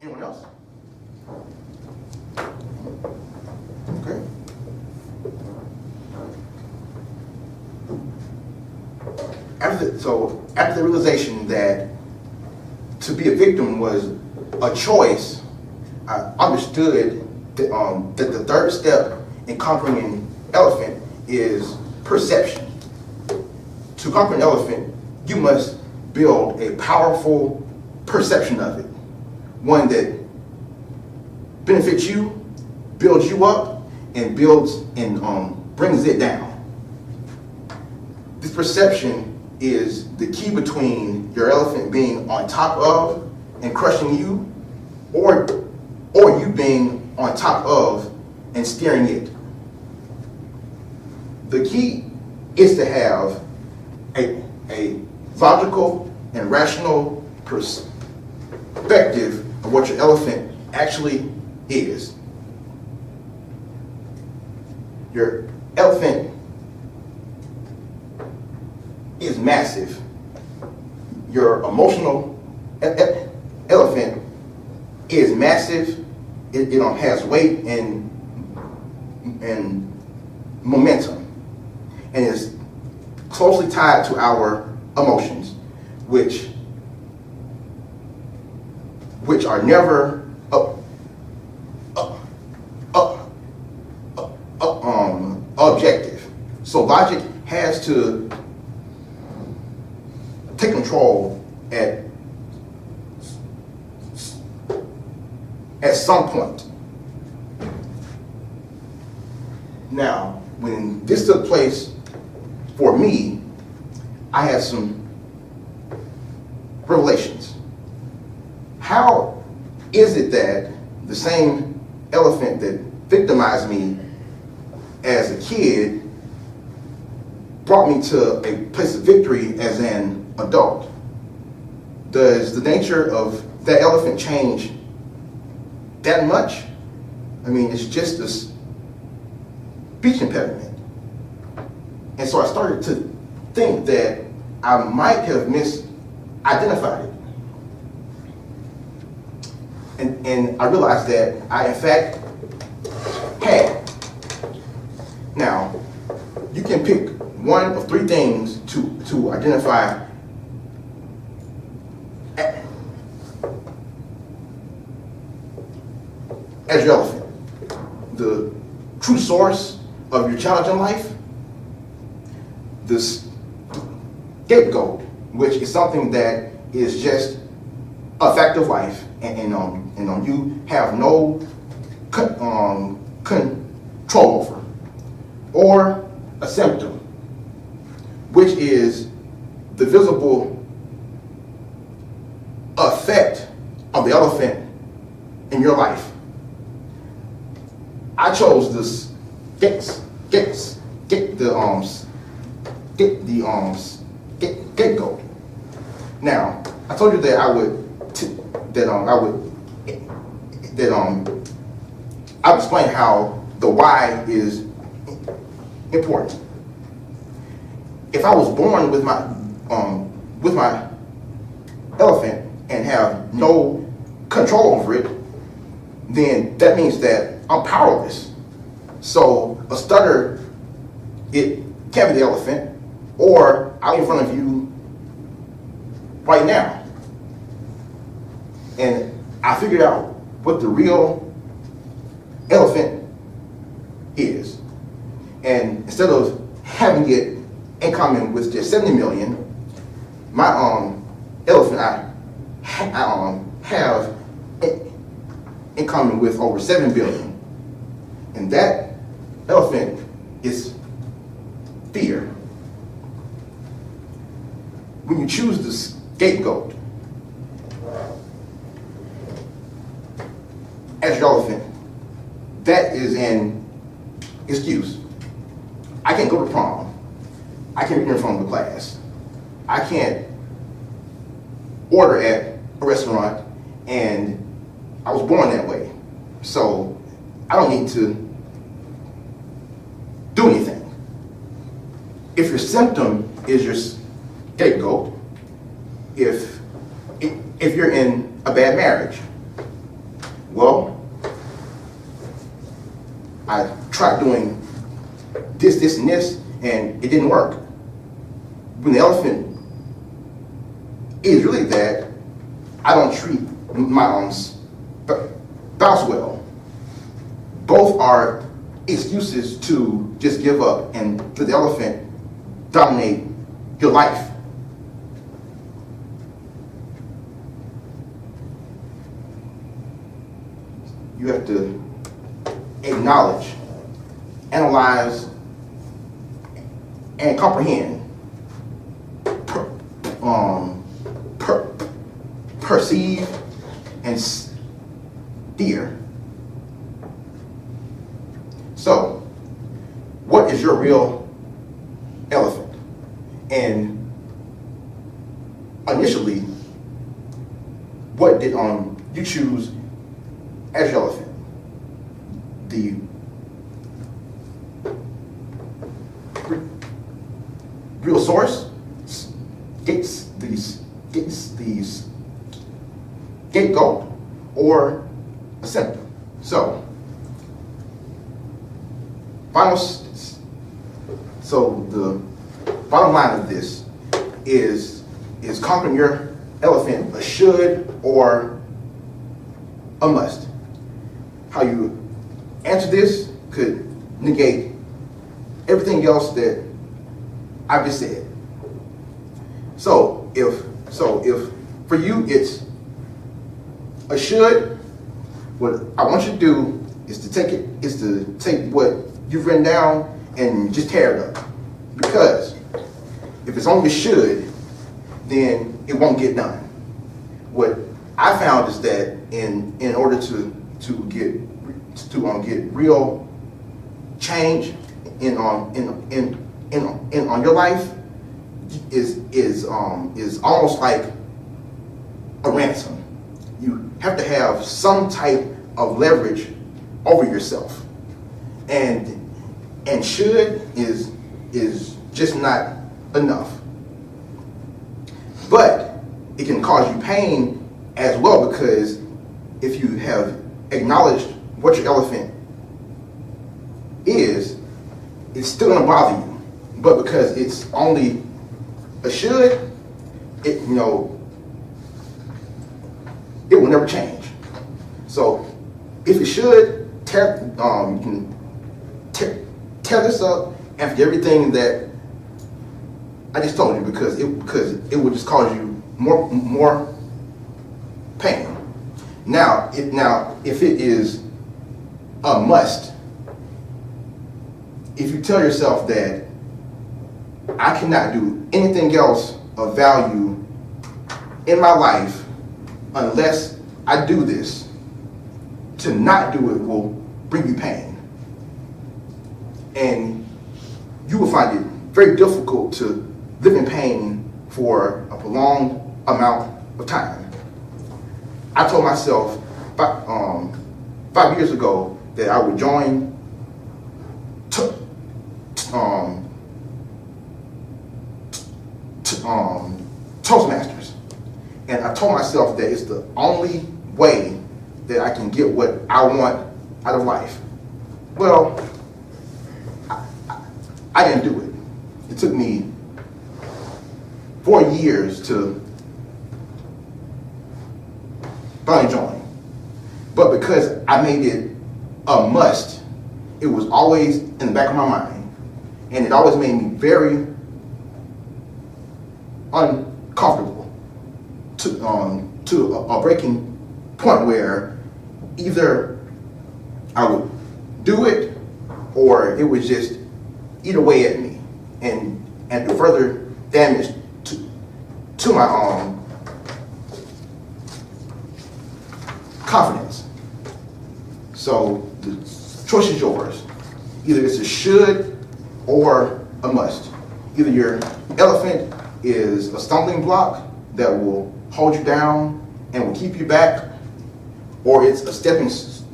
Anyone else? Okay. After the realization that to be a victim was a choice, I understood that the third step in conquering an elephant is perception. To conquer an elephant, you must build a powerful perception of it, one that benefits you, builds you up, and brings it down. This perception is the key between your elephant being on top of and crushing you, or you being on top of and steering it. The key is to have a logical and rational perspective of what your elephant actually is. Your elephant is massive. Your emotional elephant is massive. It has weight and momentum, and is closely tied to our emotions, which are never objective. So logic has to take control at some point. Now, when this took place for me, I had some revelations. How is it that the same elephant that victimized me as a kid brought me to a place of victory as an adult? Does the nature of that elephant change that much? I mean, it's just a speech impediment. And so I started to think that I might have misidentified it. And I realized that I, in fact, had. Now, you can pick one of three things to identify as your elephant. The true source of your challenge in life, the scapegoat, which is something that is just a fact of life, and you have no control over, or a symptom, which is the visible effect of the elephant in your life. I chose this scapegoat. Now, I told you that I would explain how the why is important. If I was born with my elephant and have no control over it, then that means that I'm powerless. So a stutter, it can be the elephant, or out in front of you right now. And I figured out what the real elephant is. And instead of having it in common with just 70 million, my elephant I have in common with over 7 billion. And that elephant is fear. When you choose the scapegoat as your elephant, that is an excuse. I can't go to prom. I can't read in front of the class. I can't order at a restaurant, and I was born that way. So I don't need to do anything. If your symptom is your scapegoat, if you're in a bad marriage, Well, I tried doing this, and this, and it didn't work. When the elephant is really that I don't treat my spouse well. Both are excuses to just give up and let the elephant dominate your life. You have to acknowledge, analyze, and comprehend, perceive, and steer. So, what is your real elephant? And initially, what did you choose as your elephant? The real source, the scapegoat, or a symptom. So, the bottom line of this is conquering your elephant a should or a must. How you answer this could negate everything else that I've just said. So if for you it's a should, what I want you to do is to take what you've written down and just tear it up. Because if it's only a should, then it won't get done. What I found is that in order to get real change in your life is almost like a ransom. You have to have some type of leverage over yourself, and should is just not enough. But it can cause you pain as well, because if you have acknowledged what your elephant is, it's still gonna bother you. But because it's only a should, it will never change. So if it should, you can tear this up after everything that I just told you, because it will just cause you more pain. Now if it is a must, if you tell yourself that I cannot do anything else of value in my life unless I do this, to not do it will bring you pain. And you will find it very difficult to live in pain for a prolonged amount of time. I told myself 5 years ago that I would join Toastmasters. And I told myself that it's the only way that I can get what I want out of life. Well, I didn't do it. It took me 4 years to finally join. But because I made it a must, it was always in the back of my mind. And it always made me very uncomfortable to a breaking point where either I would do it or it would just eat away at me and do further damage to my confidence. So the choice is yours. Either it's a should or a must. Either your elephant is a stumbling block that will hold you down and will keep you back, or it's a stepping stone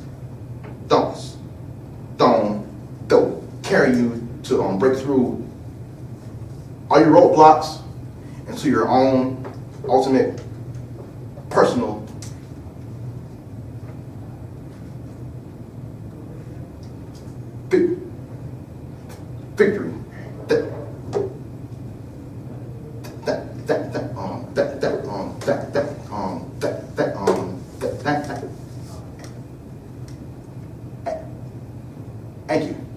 that will carry you to break through all your roadblocks into your own ultimate personal vic- victory. Thank you.